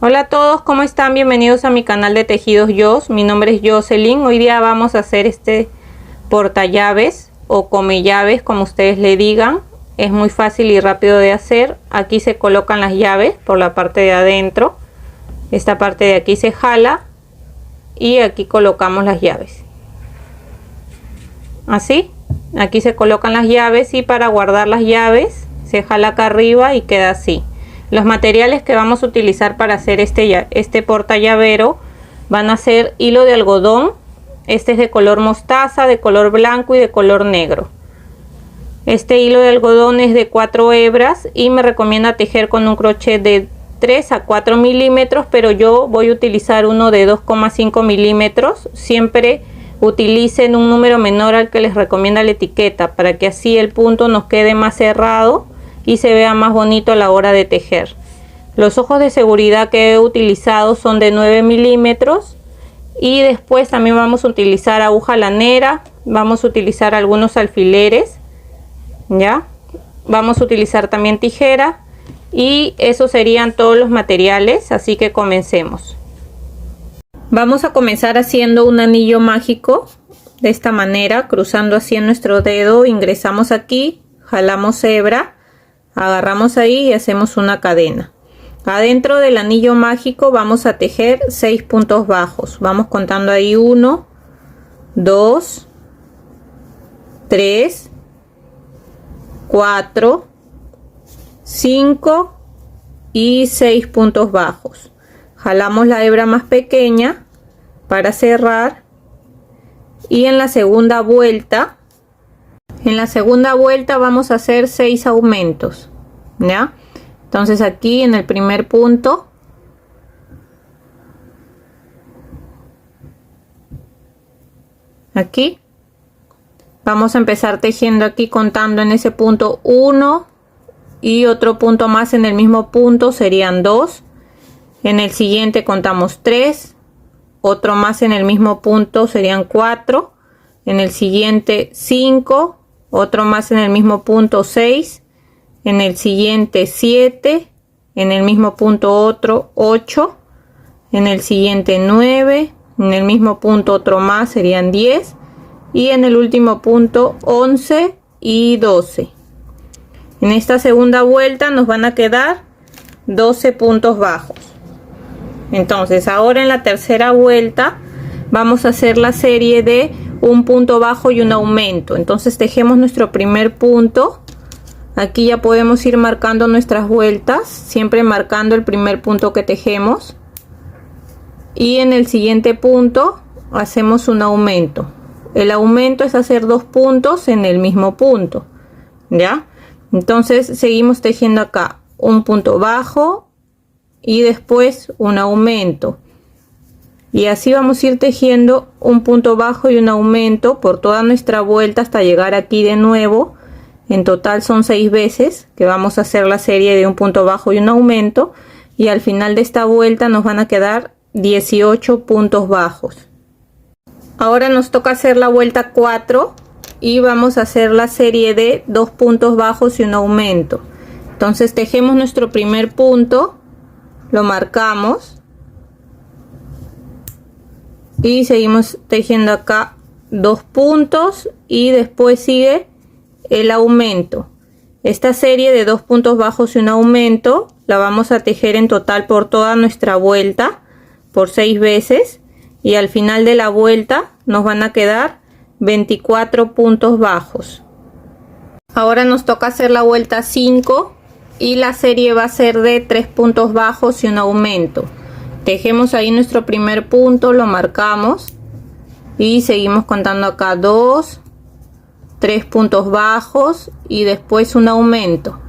Hola a todos, ¿cómo están? Bienvenidos a mi canal de Tejidos Jos. Mi nombre es Jocelyn. Hoy día vamos a hacer este portallaves o come llaves, como ustedes le digan. Es muy fácil y rápido de hacer. Aquí se colocan las llaves por la parte de adentro. Esta parte de aquí se jala y aquí colocamos las llaves. Así, aquí se colocan las llaves y para guardar las llaves se jala acá arriba y queda así. Los materiales que vamos a utilizar para hacer este portallavero van a ser hilo de algodón. Este es de color mostaza, de color blanco y de color negro. Este hilo de algodón es de 4 hebras y me recomienda tejer con un crochet de 3 a 4 milímetros, pero yo voy a utilizar uno de 2,5 milímetros. Siempre utilicen un número menor al que les recomienda la etiqueta, para que así el punto nos quede más cerrado y se vea más bonito a la hora de tejer. Los ojos de seguridad que he utilizado son de 9 milímetros y después también vamos a utilizar aguja lanera, vamos a utilizar algunos alfileres, ya vamos a utilizar también tijera y esos serían todos los materiales, así que comencemos. Vamos a comenzar haciendo un anillo mágico de esta manera, cruzando así en nuestro dedo, ingresamos aquí, jalamos hebra, agarramos ahí y hacemos una cadena. Adentro del anillo mágico vamos a tejer 6 puntos bajos. Vamos contando ahí 1, 2, 3, 4, 5 y 6 puntos bajos. Jalamos la hebra más pequeña para cerrar y en la segunda vuelta vamos a hacer 6 aumentos, ¿ya? Entonces aquí en el primer punto aquí vamos a empezar tejiendo aquí contando en ese punto 1 y otro punto más en el mismo punto serían 2. En el siguiente contamos 3, otro más en el mismo punto serían 4, en el siguiente 5, otro más en el mismo punto 6, en el siguiente 7, en el mismo punto otro 8, en el siguiente 9, en el mismo punto otro más serían 10 y en el último punto 11 y 12. En esta segunda vuelta nos van a quedar 12 puntos bajos. Entonces ahora en la tercera vuelta vamos a hacer la serie de un punto bajo y un aumento. Entonces tejemos nuestro primer punto. Aquí ya podemos ir marcando nuestras vueltas, siempre marcando el primer punto que tejemos. Y en el siguiente punto hacemos un aumento. El aumento es hacer 2 puntos en el mismo punto, ¿ya? Entonces seguimos tejiendo acá un punto bajo y después un aumento. Y así vamos a ir tejiendo un punto bajo y un aumento por toda nuestra vuelta hasta llegar aquí de nuevo. En total son 6 veces que vamos a hacer la serie de un punto bajo y un aumento. Y al final de esta vuelta nos van a quedar 18 puntos bajos. Ahora nos toca hacer la vuelta 4 y vamos a hacer la serie de 2 puntos bajos y un aumento. Entonces tejemos nuestro primer punto, lo marcamos. Y seguimos tejiendo acá 2 puntos y después sigue el aumento. Esta serie de 2 puntos bajos y un aumento la vamos a tejer en total por toda nuestra vuelta por 6 veces y al final de la vuelta nos van a quedar 24 puntos bajos. Ahora nos toca hacer la vuelta 5 y la serie va a ser de 3 puntos bajos y un aumento. Tejemos ahí nuestro primer punto, lo marcamos y seguimos contando acá 2, 3 puntos bajos y después un aumento.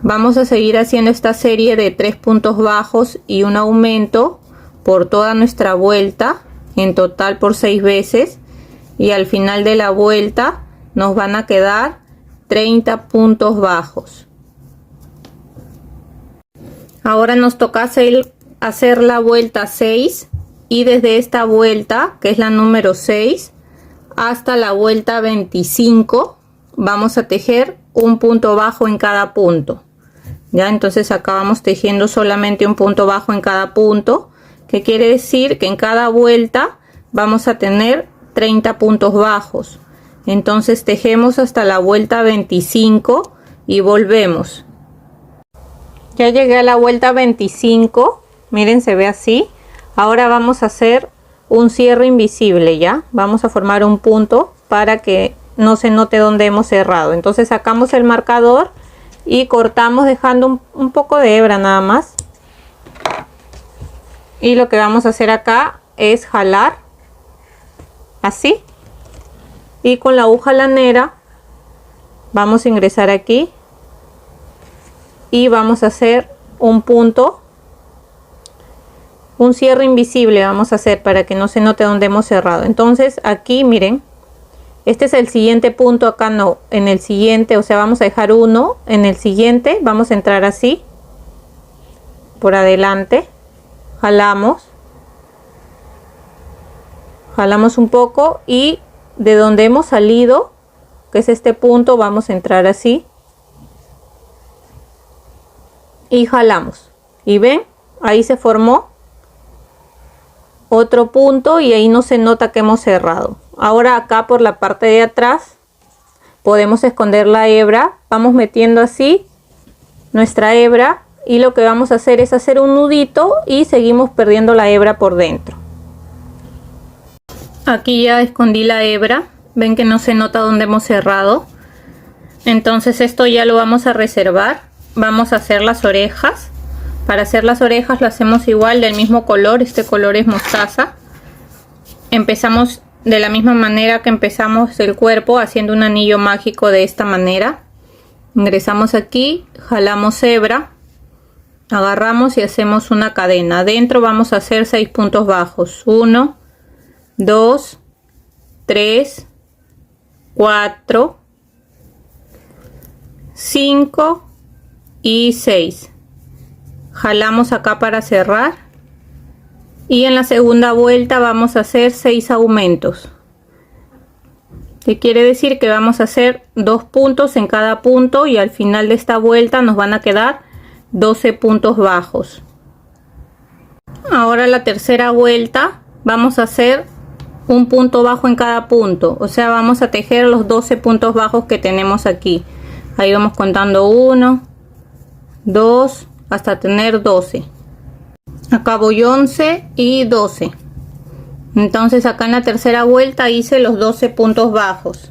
Vamos a seguir haciendo esta serie de 3 puntos bajos y un aumento por toda nuestra vuelta, en total por 6 veces y al final de la vuelta nos van a quedar 30 puntos bajos. Ahora nos toca hacer la vuelta 6 y desde esta vuelta, que es la número 6, hasta la vuelta 25 vamos a tejer un punto bajo en cada punto. Ya, entonces acá vamos tejiendo solamente un punto bajo en cada punto, que quiere decir que en cada vuelta vamos a tener 30 puntos bajos. Entonces tejemos hasta la vuelta 25 y volvemos. Ya llegué a la vuelta 25, miren, se ve así. Ahora vamos a hacer un cierre invisible, ya. Vamos a formar un punto para que no se note dónde hemos cerrado. Entonces sacamos el marcador y cortamos dejando un poco de hebra nada más. Y lo que vamos a hacer acá es jalar así, y con la aguja lanera vamos a ingresar aquí y vamos a hacer un punto, un cierre invisible vamos a hacer para que no se note dónde hemos cerrado. Entonces aquí miren, este es el siguiente punto, acá no, en el siguiente, o sea, vamos a dejar uno, en el siguiente vamos a entrar así por adelante, jalamos un poco y de donde hemos salido, que es este punto, vamos a entrar así y jalamos, y ven, ahí se formó otro punto y ahí no se nota que hemos cerrado. Ahora acá por la parte de atrás podemos esconder la hebra, vamos metiendo así nuestra hebra y lo que vamos a hacer es hacer un nudito y seguimos perdiendo la hebra por dentro. Aquí ya escondí la hebra, ven que no se nota dónde hemos cerrado. Entonces esto ya lo vamos a reservar. Vamos a hacer las orejas. Para hacer las orejas lo hacemos igual, del mismo color, este color es mostaza. Empezamos de la misma manera que empezamos el cuerpo, haciendo un anillo mágico de esta manera. Ingresamos aquí, jalamos hebra, agarramos y hacemos una cadena. Adentro vamos a hacer 6 puntos bajos. 1, 2, 3, 4, 5 y 6. Jalamos acá para cerrar y en la segunda vuelta vamos a hacer 6 aumentos, que quiere decir que vamos a hacer 2 puntos en cada punto y al final de esta vuelta nos van a quedar 12 puntos bajos. Ahora la tercera vuelta vamos a hacer un punto bajo en cada punto, o sea, vamos a tejer los 12 puntos bajos que tenemos aquí. Ahí vamos contando 1, 2, hasta tener 12. Acá voy 11 y 12. Entonces acá en la tercera vuelta hice los 12 puntos bajos.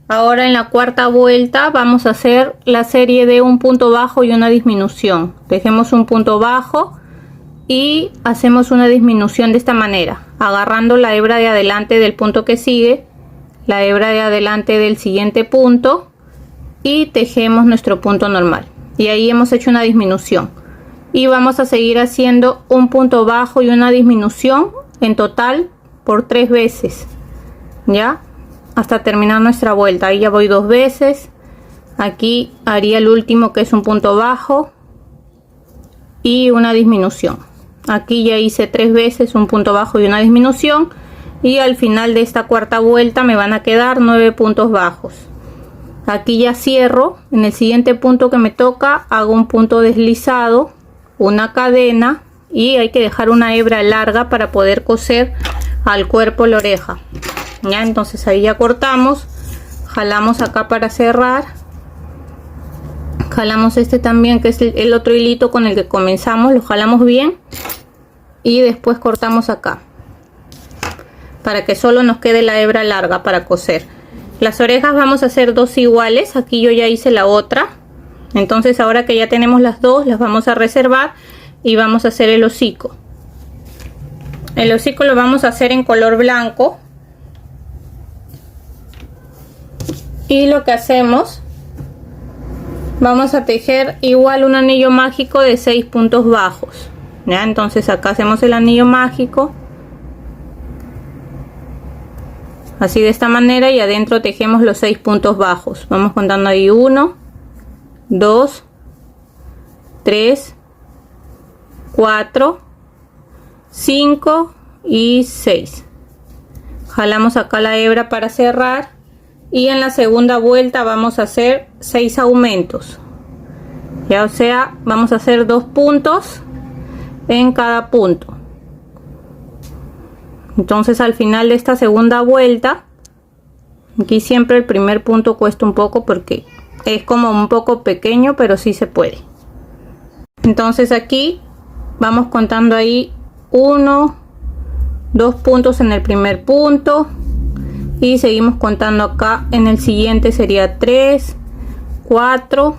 Ahora en la cuarta vuelta vamos a hacer la serie de un punto bajo y una disminución. Dejemos un punto bajo y hacemos una disminución de esta manera, agarrando la hebra de adelante del punto que sigue, la hebra de adelante del siguiente punto y tejemos nuestro punto normal. Y ahí hemos hecho una disminución y vamos a seguir haciendo un punto bajo y una disminución en total por 3 veces, ya, hasta terminar nuestra vuelta. Ahí ya voy 2 veces. Aquí haría el último, que es un punto bajo y una disminución. Aquí ya hice 3 veces un punto bajo y una disminución y al final de esta cuarta vuelta me van a quedar 9 puntos bajos. Aquí ya cierro. En el siguiente punto que me toca hago un punto deslizado, una cadena y hay que dejar una hebra larga para poder coser al cuerpo la oreja. Ya, entonces ahí ya cortamos, jalamos acá para cerrar, jalamos este también, que es el otro hilito con el que comenzamos, lo jalamos bien y después cortamos acá para que solo nos quede la hebra larga para coser. Las orejas vamos a hacer 2 iguales. Aquí yo ya hice la otra, entonces ahora que ya tenemos las 2 las vamos a reservar y vamos a hacer el hocico. El hocico lo vamos a hacer en color blanco y lo que hacemos, vamos a tejer igual un anillo mágico de 6 puntos bajos, ¿ya? Entonces acá hacemos el anillo mágico así de esta manera y adentro tejemos los 6 puntos bajos. Vamos contando ahí 1, 2, 3, 4, 5 y 6. Jalamos acá la hebra para cerrar y en la segunda vuelta vamos a hacer 6 aumentos. Ya, o sea, vamos a hacer 2 puntos en cada punto. Entonces al final de esta segunda vuelta, aquí siempre el primer punto cuesta un poco porque es como un poco pequeño, pero sí se puede. Entonces aquí vamos contando ahí 1, 2 puntos en el primer punto y seguimos contando acá. En el siguiente sería 3, 4,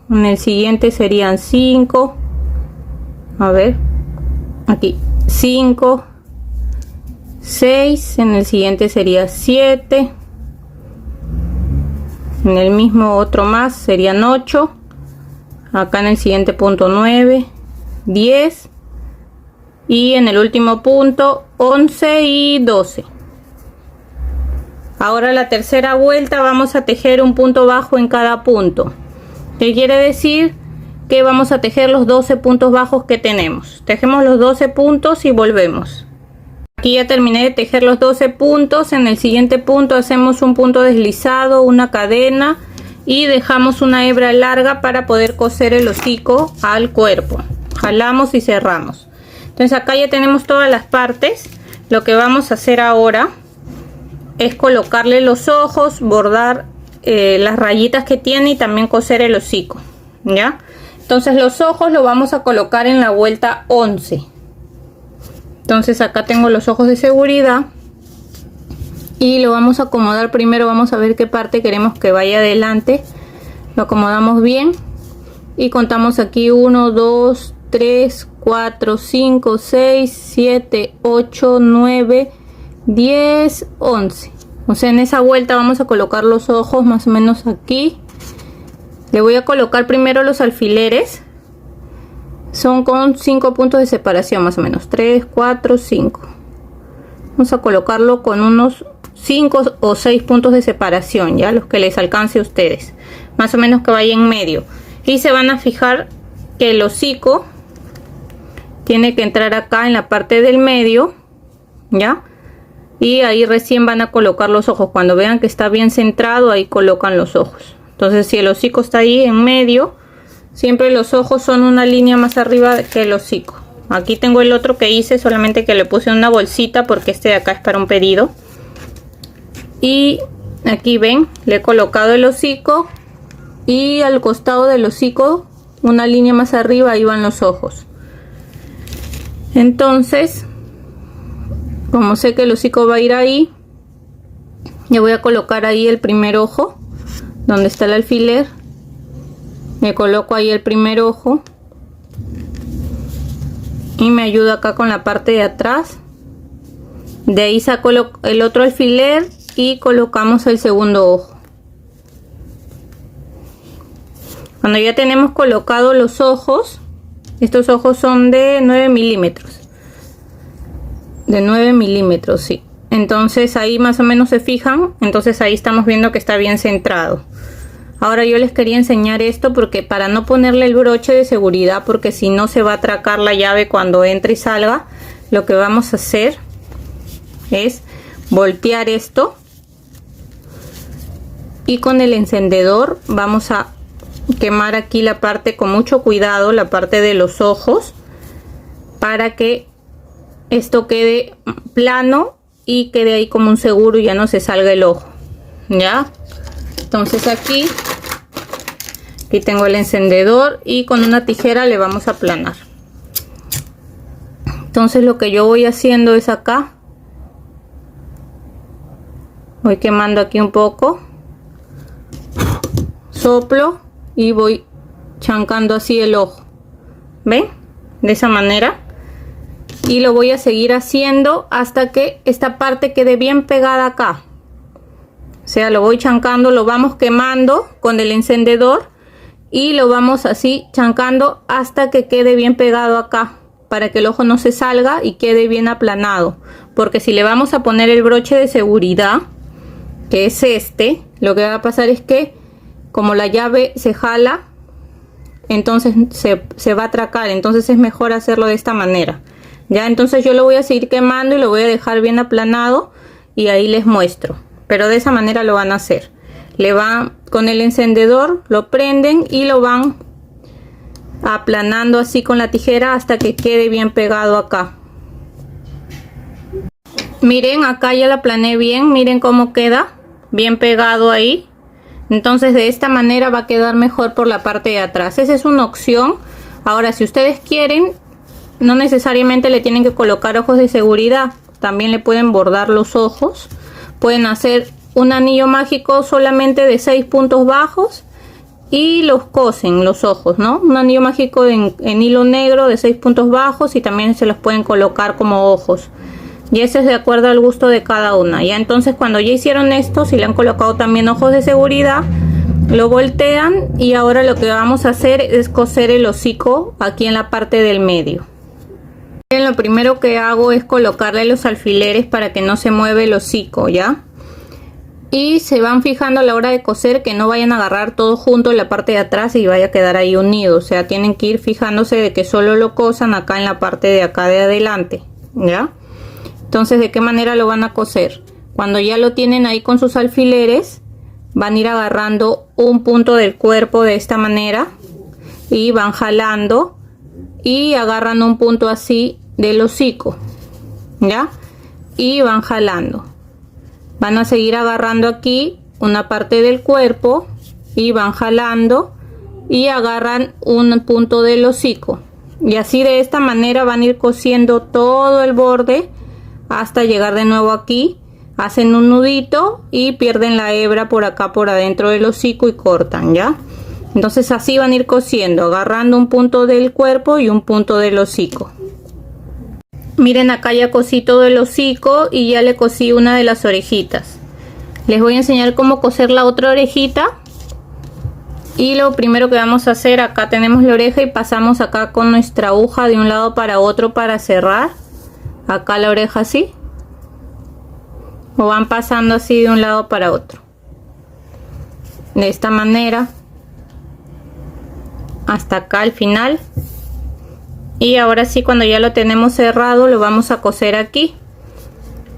en el siguiente serían 5, a ver, aquí 5, 6, en el siguiente sería 7, en el mismo otro más serían 8, acá en el siguiente punto 9, 10 y en el último punto 11 y 12. Ahora la tercera vuelta vamos a tejer un punto bajo en cada punto. ¿Qué quiere decir? Que vamos a tejer los 12 puntos bajos que tenemos. Tejemos los 12 puntos y volvemos. Aquí ya terminé de tejer los 12 puntos. En el siguiente punto hacemos un punto deslizado, una cadena y dejamos una hebra larga para poder coser el hocico al cuerpo. Jalamos y cerramos. Entonces acá ya tenemos todas las partes. Lo que vamos a hacer ahora es colocarle los ojos, bordar las rayitas que tiene y también coser el hocico, ¿ya? Entonces los ojos lo vamos a colocar en la vuelta 11. Entonces acá tengo los ojos de seguridad y lo vamos a acomodar primero. Vamos a ver qué parte queremos que vaya adelante. Lo acomodamos bien y contamos aquí 1, 2, 3, 4, 5, 6, 7, 8, 9, 10, 11. O sea, en esa vuelta vamos a colocar los ojos más o menos aquí. Le voy a colocar primero los alfileres. Son con 5 puntos de separación más o menos. 3, 4, 5. Vamos a colocarlo con unos 5 o 6 puntos de separación, ya los que les alcance a ustedes. Más o menos que vaya en medio. Y se van a fijar que el hocico tiene que entrar acá en la parte del medio, ¿ya? Y ahí recién van a colocar los ojos. Cuando vean que está bien centrado, ahí colocan los ojos. Entonces si el hocico está ahí en medio, siempre los ojos son una línea más arriba que el hocico. Aquí tengo el otro que hice, solamente que le puse una bolsita porque este de acá es para un pedido. Y aquí ven, le he colocado el hocico y al costado del hocico una línea más arriba, ahí van los ojos. Entonces, como sé que el hocico va a ir ahí, yo voy a colocar ahí el primer ojo donde está el alfiler. Me coloco ahí el primer ojo y me ayudo acá con la parte de atrás. De ahí saco el otro alfiler y colocamos el segundo ojo. Cuando ya tenemos colocados los ojos, estos ojos son de 9 milímetros. De 9 milímetros, sí. Entonces ahí más o menos se fijan. Entonces ahí estamos viendo que está bien centrado. Ahora yo les quería enseñar esto porque para no ponerle el broche de seguridad, porque si no se va a atracar la llave cuando entre y salga, lo que vamos a hacer es voltear esto y con el encendedor vamos a quemar aquí la parte con mucho cuidado, la parte de los ojos, para que esto quede plano y quede ahí como un seguro y ya no se salga el ojo, ¿ya? Entonces aquí tengo el encendedor y con una tijera le vamos a aplanar. Entonces lo que yo voy haciendo es acá, voy quemando aquí un poco, soplo y voy chancando así el ojo, ¿ven? De esa manera. Y lo voy a seguir haciendo hasta que esta parte quede bien pegada acá. O sea, lo voy chancando, lo vamos quemando con el encendedor y lo vamos así chancando hasta que quede bien pegado acá, para que el ojo no se salga y quede bien aplanado. Porque si le vamos a poner el broche de seguridad, que es este, lo que va a pasar es que como la llave se jala, entonces se va a atracar. Entonces es mejor hacerlo de esta manera. Ya, entonces yo lo voy a seguir quemando y lo voy a dejar bien aplanado y ahí les muestro. Pero de esa manera lo van a hacer. Le van con el encendedor, lo prenden y lo van aplanando así con la tijera hasta que quede bien pegado acá. Miren, acá ya la aplané bien, miren cómo queda bien pegado ahí. Entonces de esta manera va a quedar mejor por la parte de atrás. Esa es una opción. Ahora, si ustedes quieren, no necesariamente le tienen que colocar ojos de seguridad. También le pueden bordar los ojos. Pueden hacer un anillo mágico solamente de 6 puntos bajos y los cosen los ojos, ¿no? Un anillo mágico en hilo negro de 6 puntos bajos y también se los pueden colocar como ojos. Y ese es de acuerdo al gusto de cada una. Ya entonces cuando ya hicieron esto, si le han colocado también ojos de seguridad, lo voltean y ahora lo que vamos a hacer es coser el hocico aquí en la parte del medio. Bien, lo primero que hago es colocarle los alfileres para que no se mueva el hocico, ¿ya? Y se van fijando a la hora de coser que no vayan a agarrar todo junto en la parte de atrás y vaya a quedar ahí unido. O sea, tienen que ir fijándose de que solo lo cosan acá en la parte de acá de adelante, ¿ya? Entonces, ¿de qué manera lo van a coser? Cuando ya lo tienen ahí con sus alfileres, van a ir agarrando un punto del cuerpo de esta manera y van jalando y agarran un punto así del hocico, ¿ya? Y van jalando. Van a seguir agarrando aquí una parte del cuerpo y van jalando y agarran un punto del hocico. Y así de esta manera van a ir cosiendo todo el borde hasta llegar de nuevo aquí, hacen un nudito y pierden la hebra por acá por adentro del hocico y cortan, ¿ya? Entonces así van a ir cosiendo, agarrando un punto del cuerpo y un punto del hocico. Miren, acá ya cosí todo el hocico y ya le cosí una de las orejitas. Les voy a enseñar cómo coser la otra orejita. Y lo primero que vamos a hacer, acá tenemos la oreja y pasamos acá con nuestra aguja de un lado para otro para cerrar. Acá la oreja así, o van pasando así de un lado para otro, de esta manera hasta acá al final. Y ahora sí, cuando ya lo tenemos cerrado, lo vamos a coser aquí.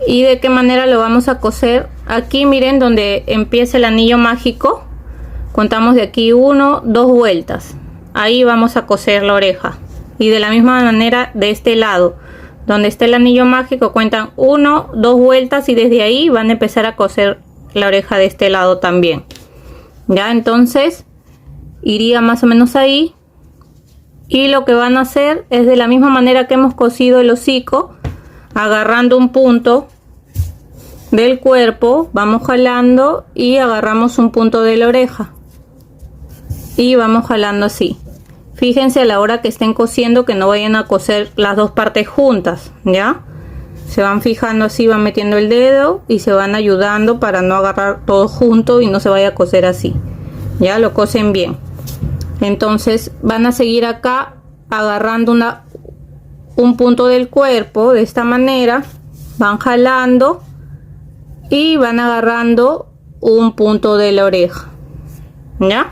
¿Y de qué manera lo vamos a coser? Aquí miren donde empieza el anillo mágico, contamos de aquí 1, 2 vueltas, ahí vamos a coser la oreja. Y de la misma manera de este lado donde está el anillo mágico, cuentan 1, 2 vueltas y desde ahí van a empezar a coser la oreja de este lado también. Ya, entonces iría más o menos ahí. Y lo que van a hacer es de la misma manera que hemos cosido el hocico, agarrando un punto del cuerpo, vamos jalando y agarramos un punto de la oreja. Y vamos jalando así. Fíjense a la hora que estén cosiendo que no vayan a coser las dos partes juntas, ¿ya? Se van fijando así, van metiendo el dedo y se van ayudando para no agarrar todo junto y no se vaya a coser así. Ya lo cosen bien. Entonces van a seguir acá agarrando un punto del cuerpo de esta manera, van jalando y van agarrando un punto de la oreja, ¿ya?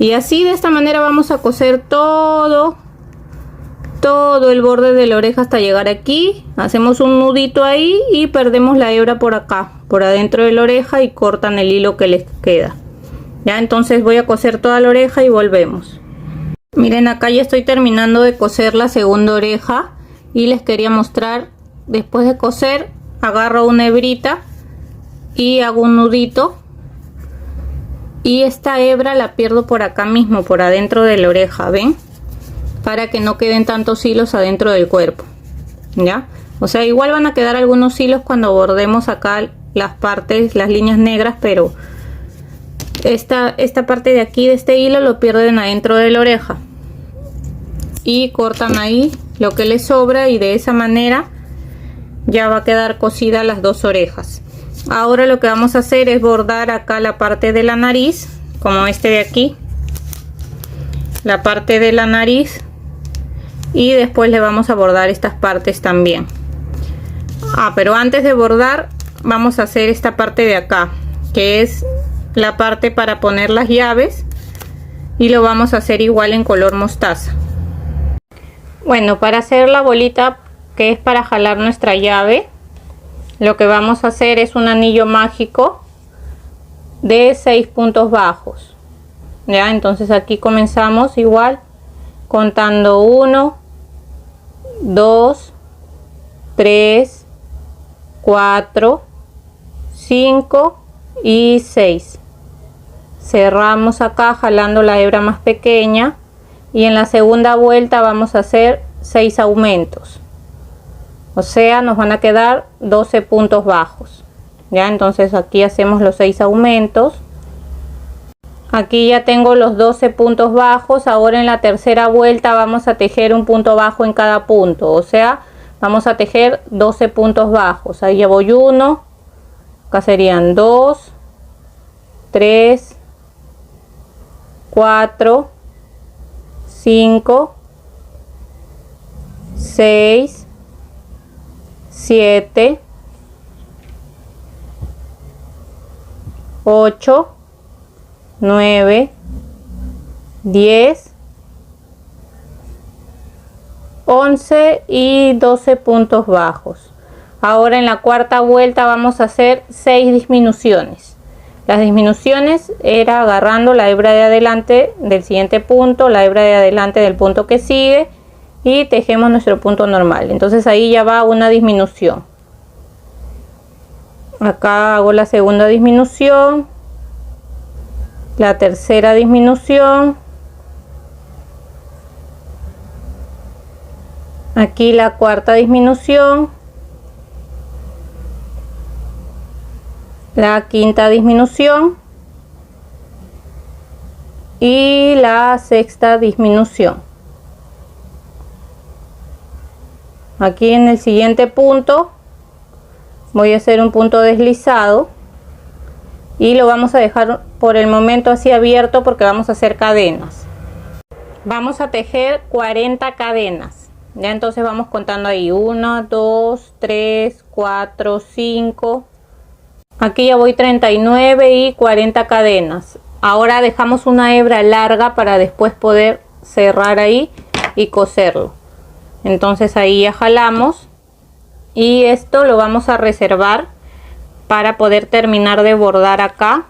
Y así de esta manera vamos a coser todo el borde de la oreja hasta llegar aquí. Hacemos un nudito ahí y perdemos la hebra por acá, por adentro de la oreja, y cortan el hilo que les queda. Ya, entonces voy a coser toda la oreja y volvemos. Miren, acá ya estoy terminando de coser la segunda oreja y les quería mostrar. Después de coser, agarro una hebrita y hago un nudito. Y esta hebra la pierdo por acá mismo, por adentro de la oreja, ¿ven? Para que no queden tantos hilos adentro del cuerpo, ¿ya? O sea, igual van a quedar algunos hilos cuando bordemos acá las partes, las líneas negras, pero esta parte de aquí de este hilo lo pierden adentro de la oreja. Y cortan ahí lo que les sobra y de esa manera ya va a quedar cosida las dos orejas. Ahora lo que vamos a hacer es bordar acá la parte de la nariz, como este de aquí, la parte de la nariz, y después le vamos a bordar estas partes también. Pero antes de bordar vamos a hacer esta parte de acá, que es la parte para poner las llaves, y lo vamos a hacer igual en color mostaza. Bueno, para hacer la bolita que es para jalar nuestra llave, lo que vamos a hacer es un anillo mágico de 6 puntos bajos. Ya, entonces aquí comenzamos igual contando 1, 2, 3, 4, 5 y 6. Cerramos acá jalando la hebra más pequeña y en la segunda vuelta vamos a hacer 6 aumentos, o sea nos van a quedar 12 puntos bajos. Ya, entonces aquí hacemos los 6 aumentos. Aquí ya tengo los 12 puntos bajos. Ahora en la tercera vuelta vamos a tejer un punto bajo en cada punto, o sea vamos a tejer 12 puntos bajos. Ahí ya voy 1, acá serían 2, 3, 4, 5, 6, 7, 8, 9, 10, 11 y 12 puntos bajos. Ahora en la cuarta vuelta vamos a hacer 6 disminuciones. Las disminuciones era agarrando la hebra de adelante del siguiente punto, la hebra de adelante del punto que sigue y tejemos nuestro punto normal. Entonces ahí ya va una disminución. Acá hago la segunda disminución, la tercera disminución, aquí la cuarta disminución, la quinta disminución y la sexta disminución. Aquí en el siguiente punto voy a hacer un punto deslizado y lo vamos a dejar por el momento así abierto porque vamos a hacer cadenas. Vamos a tejer 40 cadenas. Ya, entonces vamos contando ahí 1, 2, 3, 4, 5. Aquí ya voy 39 y 40 cadenas. Ahora dejamos una hebra larga para después poder cerrar ahí y coserlo. Entonces ahí ya jalamos y esto lo vamos a reservar para poder terminar de bordar acá,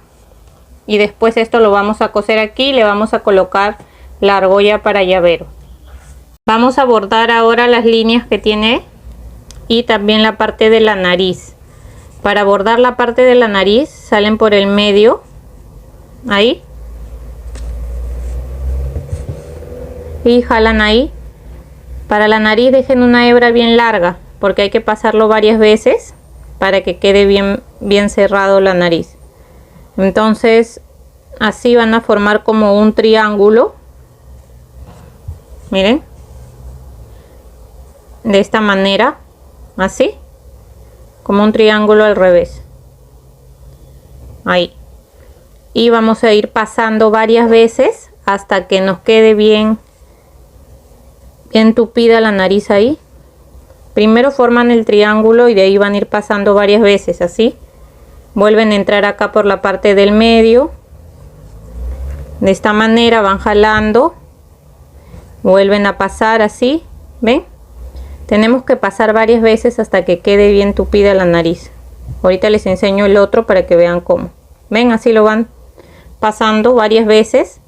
y después esto lo vamos a coser aquí y le vamos a colocar la argolla para llavero. Vamos a bordar ahora las líneas que tiene y también la parte de la nariz. Para bordar la parte de la nariz salen por el medio, ahí, y jalan ahí. Para la nariz dejen una hebra bien larga porque hay que pasarlo varias veces para que quede bien cerrado la nariz. Entonces así van a formar como un triángulo, miren, de esta manera, así como un triángulo al revés, ahí, y vamos a ir pasando varias veces hasta que nos quede bien tupida la nariz ahí. Primero forman el triángulo y de ahí van a ir pasando varias veces así. Vuelven a entrar acá por la parte del medio, de esta manera van jalando, vuelven a pasar así, ¿ven? Tenemos que pasar varias veces hasta que quede bien tupida la nariz. Ahorita les enseño el otro para que vean cómo. Ven, así lo van pasando varias veces.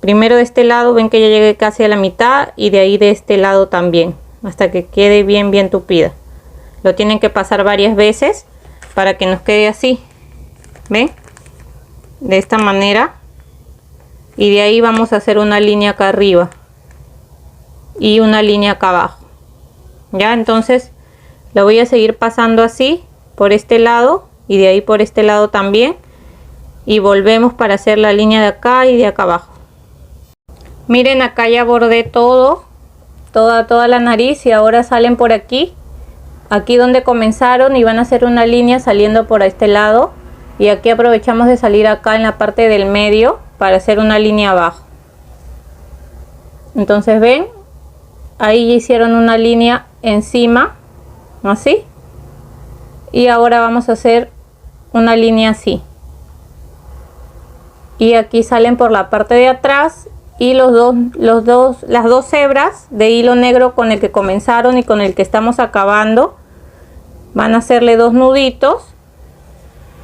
Primero de este lado, ven que ya llegué casi a la mitad, y de ahí de este lado también, hasta que quede bien tupida. Lo tienen que pasar varias veces para que nos quede así, ven, de esta manera, y de ahí vamos a hacer una línea acá arriba y una línea acá abajo. Ya, entonces lo voy a seguir pasando así por este lado y de ahí por este lado también, y volvemos para hacer la línea de acá y de acá abajo. Miren, acá ya bordé toda la nariz, y ahora salen por aquí donde comenzaron, y van a hacer una línea saliendo por este lado, y aquí aprovechamos de salir acá en la parte del medio para hacer una línea abajo. Entonces ven, ahí hicieron una línea encima, así, y ahora vamos a hacer una línea así, y aquí salen por la parte de atrás, y las dos hebras de hilo negro con el que comenzaron y con el que estamos acabando van a hacerle 2 nuditos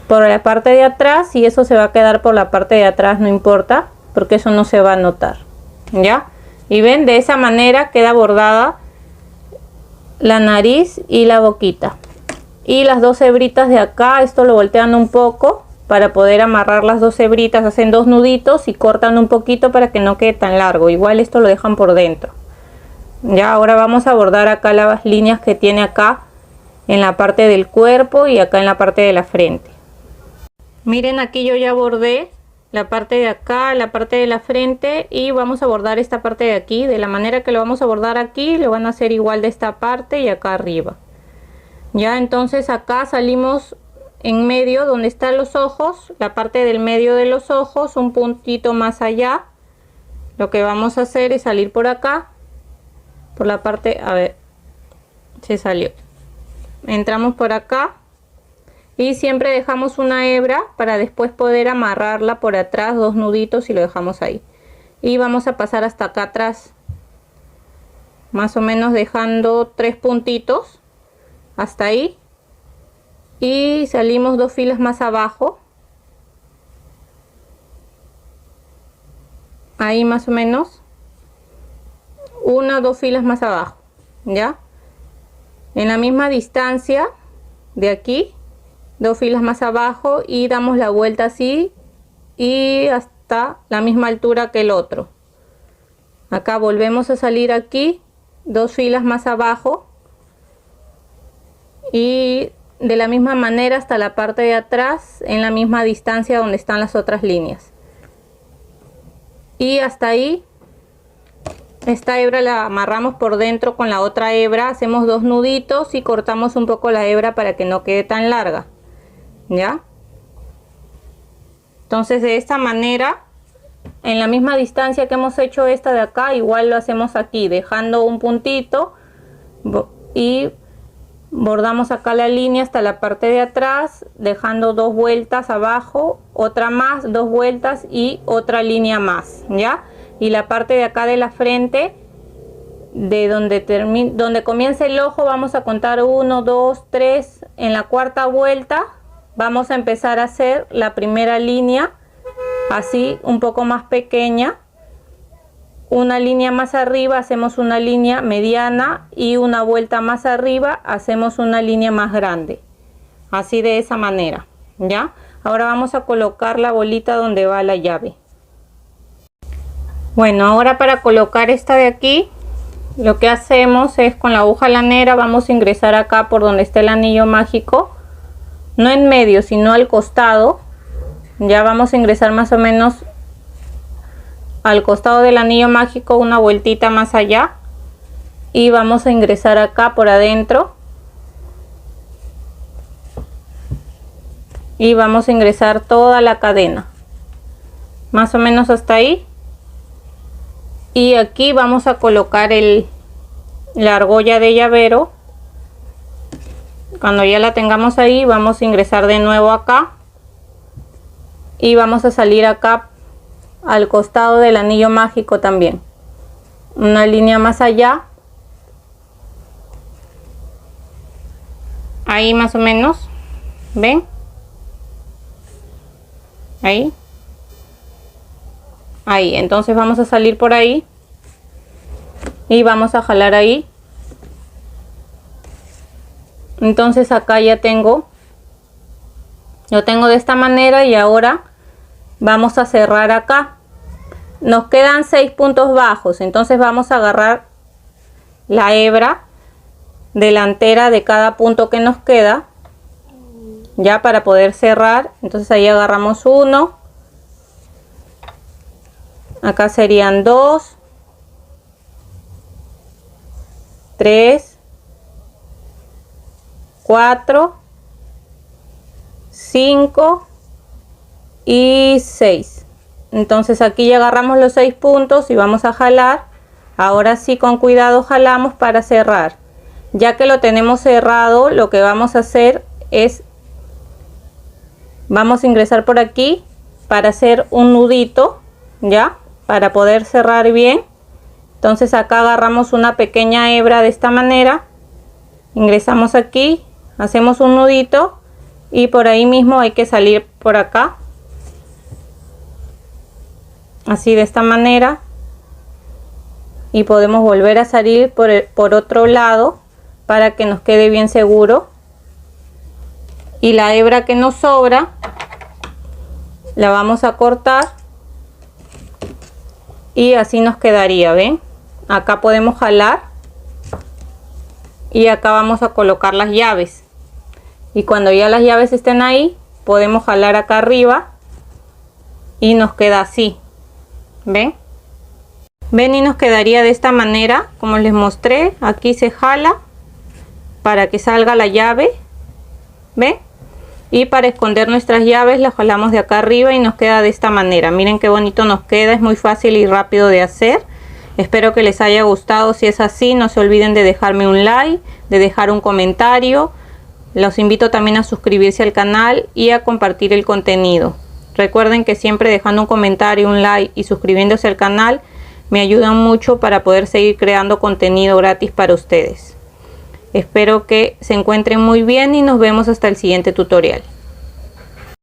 por la parte de atrás, y eso se va a quedar por la parte de atrás, no importa porque eso no se va a notar, ya. Y ven, de esa manera queda bordada la nariz y la boquita. Y las dos hebritas de acá, esto lo voltean un poco para poder amarrar las dos hebritas. Hacen dos nuditos y cortan un poquito para que no quede tan largo. Igual esto lo dejan por dentro. Ya, ahora vamos a bordar acá las líneas que tiene acá en la parte del cuerpo y acá en la parte de la frente. Miren, aquí yo ya bordé la parte de acá, la parte de la frente, y vamos a bordar esta parte de aquí. De la manera que lo vamos a bordar aquí, lo van a hacer igual de esta parte y acá arriba. Ya, entonces acá salimos en medio donde están los ojos, la parte del medio de los ojos, un puntito más allá. Lo que vamos a hacer es salir por acá, por la parte, a ver, se salió. Entramos por acá y siempre dejamos una hebra para después poder amarrarla por atrás, dos nuditos, y lo dejamos ahí. Y vamos a pasar hasta acá atrás, más o menos dejando 3 puntitos hasta ahí, y salimos 2 filas más abajo, ahí más o menos, 1 o 2 filas más abajo, ya en la misma distancia de aquí, 2 filas más abajo, y damos la vuelta así y hasta la misma altura que el otro. Acá volvemos a salir aquí, 2 filas más abajo, y de la misma manera hasta la parte de atrás en la misma distancia donde están las otras líneas. Y hasta ahí, esta hebra la amarramos por dentro con la otra hebra, hacemos 2 nuditos y cortamos un poco la hebra para que no quede tan larga. ¿Ya? Entonces de esta manera, en la misma distancia que hemos hecho esta de acá, igual lo hacemos aquí, dejando un puntito y bordamos acá la línea hasta la parte de atrás, dejando 2 vueltas abajo, otra más, 2 vueltas y otra línea más, ¿ya? Y la parte de acá de la frente, de donde comienza el ojo, vamos a contar 1, 2, 3, en la cuarta vuelta vamos a empezar a hacer la primera línea, así un poco más pequeña, una línea más arriba, hacemos una línea mediana, y una vuelta más arriba hacemos una línea más grande, así de esa manera. Ya, ahora vamos a colocar la bolita donde va la llave. Bueno, ahora para colocar esta de aquí, lo que hacemos es con la aguja lanera vamos a ingresar acá por donde está el anillo mágico, no en medio sino al costado. Ya vamos a ingresar más o menos al costado del anillo mágico, una vueltita más allá, y vamos a ingresar acá por adentro y vamos a ingresar toda la cadena más o menos hasta ahí, y aquí vamos a colocar la argolla de llavero. Cuando ya la tengamos ahí, vamos a ingresar de nuevo acá y vamos a salir acá al costado del anillo mágico también, una línea más allá, ahí más o menos, ven, ahí, entonces vamos a salir por ahí y vamos a jalar ahí. Entonces acá ya lo tengo de esta manera, y ahora vamos a cerrar acá. Nos quedan 6 puntos bajos, entonces vamos a agarrar la hebra delantera de cada punto que nos queda, ya para poder cerrar. Entonces ahí agarramos 1, acá serían 2, 3, 4, 5 y 6. Entonces aquí ya agarramos los 6 puntos y vamos a jalar. Ahora sí, con cuidado jalamos para cerrar. Ya que lo tenemos cerrado, lo que vamos a hacer es vamos a ingresar por aquí para hacer un nudito, ya, para poder cerrar bien. Entonces acá agarramos una pequeña hebra de esta manera, ingresamos aquí, hacemos un nudito, y por ahí mismo hay que salir por acá, así de esta manera, y podemos volver a salir por otro lado para que nos quede bien seguro. Y la hebra que nos sobra la vamos a cortar y así nos quedaría, ¿ven? Acá podemos jalar y acá vamos a colocar las llaves, y cuando ya las llaves estén ahí podemos jalar acá arriba y nos queda así, ¿ven? Ven, y nos quedaría de esta manera como les mostré. Aquí se jala para que salga la llave, ¿ven? Y para esconder nuestras llaves las jalamos de acá arriba y nos queda de esta manera. Miren qué bonito nos queda, es muy fácil y rápido de hacer. Espero que les haya gustado. Si es así, no se olviden de dejarme un like, de dejar un comentario. Los invito también a suscribirse al canal y a compartir el contenido. Recuerden que siempre dejando un comentario, un like y suscribiéndose al canal me ayudan mucho para poder seguir creando contenido gratis para ustedes. Espero que se encuentren muy bien y nos vemos hasta el siguiente tutorial.